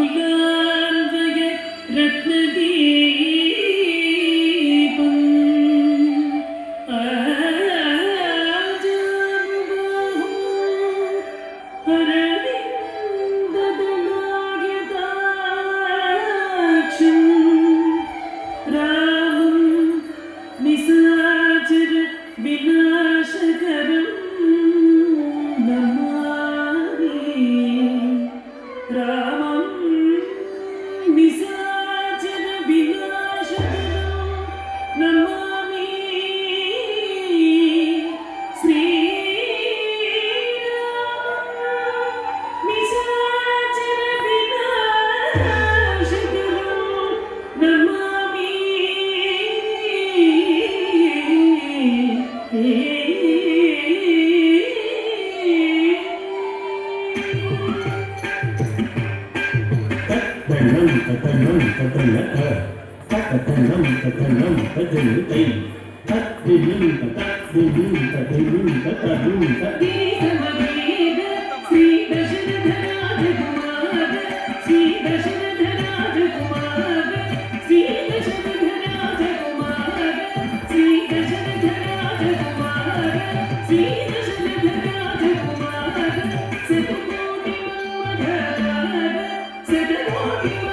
मूलान्वय रत्नदीपम् आजानुबाहु अरविन्ददलायताक्षम् रामं निशाचर विनाशकरम् रामं निशाचर विनाशकरं नमामि श्रीरामं निशाचर विनाशकरं Namami Tatanam tatanata tatatanam tatanam tajanutai tatdinim tatdinim tatdinim tatadum देशमवेद Shri दशरथराजकुमार Shri दशरथराजकुमार Shri दशरथराजकुमार Shri दशरथराजकुमार Shri दशरथराजकुमार सतकोटि मन्मथराज सतकोटि